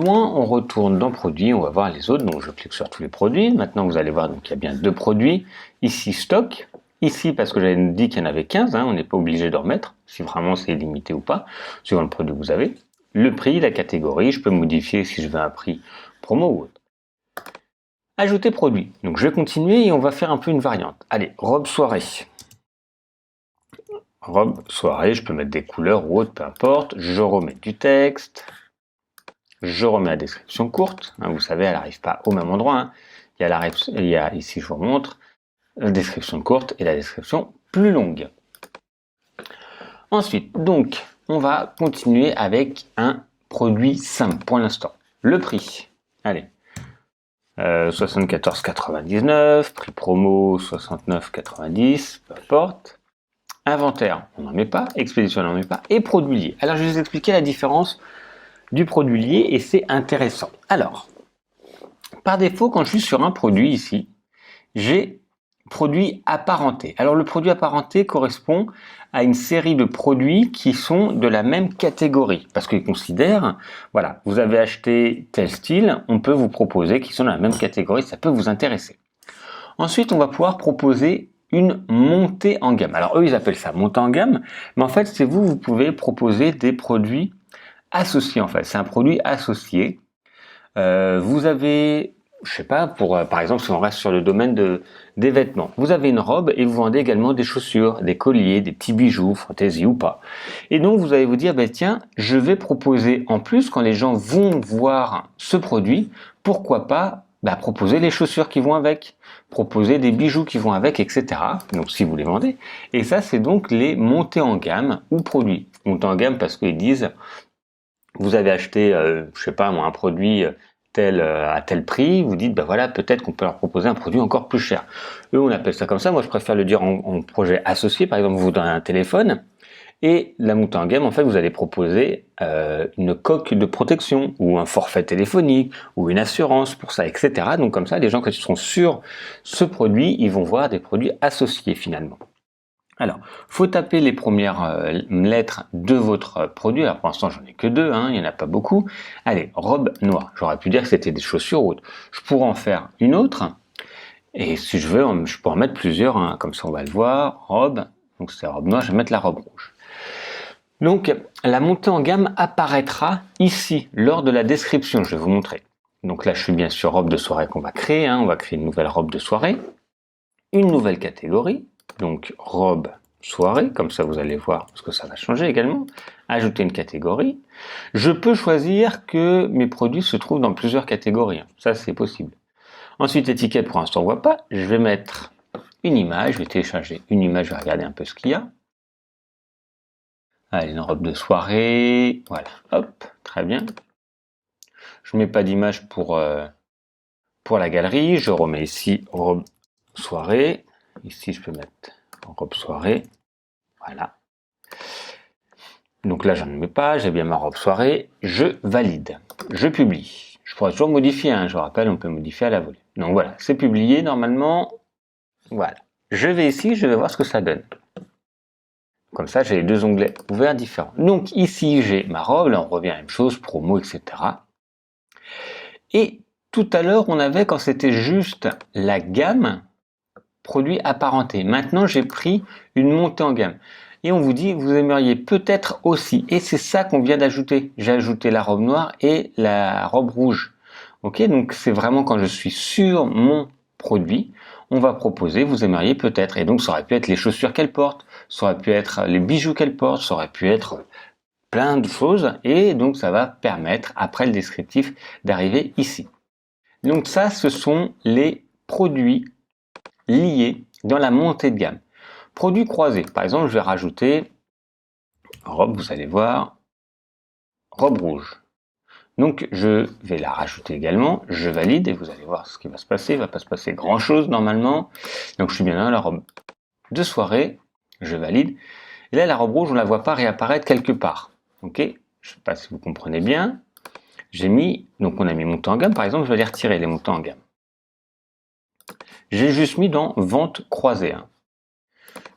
moins, on retourne dans produits, on va voir les autres. Donc je clique sur tous les produits. Maintenant vous allez voir, donc il y a bien 2 produits. Ici stock, ici parce que j'avais dit qu'il y en avait 15, on n'est pas obligé de remettre, si vraiment c'est limité ou pas, suivant le produit que vous avez. Le prix, la catégorie, je peux modifier si je veux un prix promo ou autre. Ajouter produit. Donc je vais continuer et on va faire un peu une variante. Allez, robe soirée. Robe soirée, je peux mettre des couleurs ou autre, peu importe. Je remets du texte. Je remets la description courte. Vous savez, elle n'arrive pas au même endroit. Il y a ici, je vous montre, la description courte et la description plus longue. Ensuite, donc, on va continuer avec un produit simple pour l'instant. Le prix. Allez. 74,99, prix promo 69,90, peu importe. Inventaire, on n'en met pas, expédition, on n'en met pas, et produit lié. Alors je vais vous expliquer la différence du produit lié et c'est intéressant. Alors, par défaut, quand je suis sur un produit ici, j'ai produit apparenté. Alors le produit apparenté correspond à une série de produits qui sont de la même catégorie, parce qu'ils considèrent, voilà, vous avez acheté tel style, on peut vous proposer qui sont dans la même catégorie, ça peut vous intéresser. Ensuite, on va pouvoir proposer une montée en gamme. Alors eux, ils appellent ça montée en gamme, mais en fait, c'est vous pouvez proposer des produits associés en fait. C'est un produit associé. Vous avez, je sais pas, par exemple, si on reste sur le domaine des vêtements, vous avez une robe et vous vendez également des chaussures, des colliers, des petits bijoux, fantaisie ou pas. Et donc, vous allez vous dire, tiens, je vais proposer en plus, quand les gens vont voir ce produit, pourquoi pas proposer les chaussures qui vont avec, proposer des bijoux qui vont avec, etc. Donc, si vous les vendez. Et ça, c'est donc les montées en gamme ou produits. Montées en gamme parce qu'ils disent, vous avez acheté, je sais pas moi, un produit tel à tel prix, vous dites, voilà, peut-être qu'on peut leur proposer un produit encore plus cher. Eux, on appelle ça comme ça. Moi, je préfère le dire en projet associé. Par exemple, vous donnez un téléphone et la montée en gamme, en fait, vous allez proposer une coque de protection ou un forfait téléphonique ou une assurance pour ça, etc. Donc, comme ça, les gens, quand ils seront sur ce produit, ils vont voir des produits associés finalement. Alors, faut taper les premières lettres de votre produit. Alors, pour l'instant, j'en ai que 2, il n'y en a pas beaucoup. Allez, robe noire. J'aurais pu dire que c'était des chaussures ou autre. Je pourrais en faire une autre. Et si je veux, je pourrais en mettre plusieurs. Comme ça, on va le voir. Robe. Donc, c'est la robe noire. Je vais mettre la robe rouge. Donc, la montée en gamme apparaîtra ici, lors de la description. Je vais vous montrer. Donc là, je suis bien sur robe de soirée qu'on va créer. On va créer une nouvelle robe de soirée. Une nouvelle catégorie. Donc robe soirée, comme ça vous allez voir, parce que ça va changer également. Ajouter une catégorie. Je peux choisir que mes produits se trouvent dans plusieurs catégories. Ça, c'est possible. Ensuite, étiquette, pour l'instant, on voit pas. Je vais mettre une image. Je vais télécharger une image. Je vais regarder un peu ce qu'il y a. Allez, une robe de soirée. Voilà. Hop, très bien. Je ne mets pas d'image pour la galerie. Je remets ici robe soirée. Ici, je peux mettre robe soirée. Voilà. Donc là, je ne mets pas. J'ai bien ma robe soirée. Je valide. Je publie. Je pourrais toujours modifier. Je vous rappelle, on peut modifier à la volée. Donc voilà, c'est publié normalement. Voilà. Je vais ici, je vais voir ce que ça donne. Comme ça, j'ai les 2 onglets ouverts différents. Donc ici, j'ai ma robe. Là, on revient à la même chose, promo, etc. Et tout à l'heure, on avait, quand c'était juste la gamme, produits apparentés. Maintenant, j'ai pris une montée en gamme. Et on vous dit, vous aimeriez peut-être aussi. Et c'est ça qu'on vient d'ajouter. J'ai ajouté la robe noire et la robe rouge. Ok, donc c'est vraiment quand je suis sur mon produit, on va proposer, vous aimeriez peut-être. Et donc ça aurait pu être les chaussures qu'elle porte, ça aurait pu être les bijoux qu'elle porte, ça aurait pu être plein de choses. Et donc ça va permettre, après le descriptif, d'arriver ici. Donc ça, ce sont les produits liés dans la montée de gamme. Produits croisés, par exemple, je vais rajouter robe, vous allez voir, robe rouge. Donc je vais la rajouter également, je valide et vous allez voir ce qui va se passer. Il ne va pas se passer grand chose normalement. Donc je suis bien dans la robe de soirée, je valide. Et là la robe rouge, on ne la voit pas réapparaître quelque part. Ok, je ne sais pas si vous comprenez bien. J'ai mis, donc on a mis montée en gamme, par exemple, je vais les retirer les montées en gamme. J'ai juste mis dans vente croisée.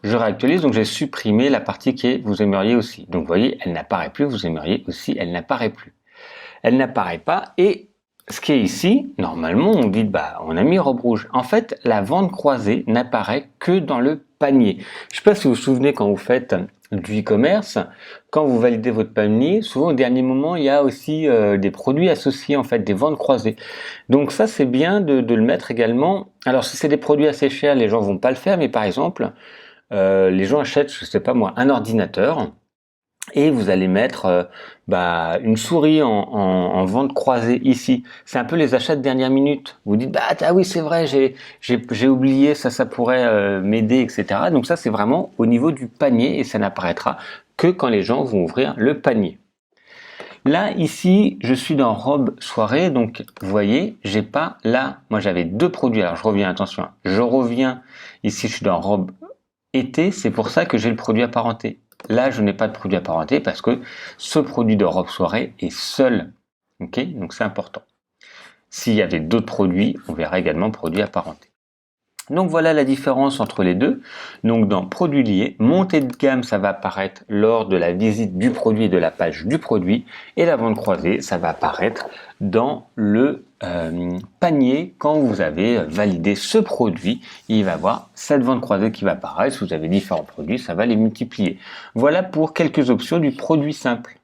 Je réactualise, donc j'ai supprimé la partie qui est vous aimeriez aussi. Donc vous voyez, elle n'apparaît plus, vous aimeriez aussi, elle n'apparaît plus. elle n'apparaît pas. Et ce qui est ici, normalement, on dit, on a mis robe rouge. En fait, la vente croisée n'apparaît que dans le panier. Je ne sais pas si vous vous souvenez quand vous faites du e-commerce, quand vous validez votre panier, souvent au dernier moment, il y a aussi des produits associés, en fait, des ventes croisées. Donc ça, c'est bien de le mettre également. Alors, si c'est des produits assez chers, les gens vont pas le faire, mais par exemple, les gens achètent, je sais pas moi, un ordinateur, et vous allez mettre une souris en vente croisée ici. C'est un peu les achats de dernière minute. Vous dites ah oui c'est vrai, j'ai oublié, ça pourrait m'aider, etc. Donc ça c'est vraiment au niveau du panier et ça n'apparaîtra que quand les gens vont ouvrir le panier. Là ici je suis dans robe soirée, donc vous voyez j'ai pas là, moi j'avais deux produits. Alors je reviens, attention, je reviens ici, je suis dans robe été, c'est pour ça que j'ai le produit apparenté. Là, je n'ai pas de produit apparenté parce que ce produit de robe soirée est seul. Ok, donc c'est important. S'il y avait d'autres produits, on verra également produit apparenté. Donc voilà la différence entre les deux. Donc dans produits liés, montée de gamme, ça va apparaître lors de la visite du produit et de la page du produit. Et la vente croisée, ça va apparaître dans le panier quand vous avez validé ce produit. Il va y avoir cette vente croisée qui va apparaître. Si vous avez différents produits, ça va les multiplier. Voilà pour quelques options du produit simple.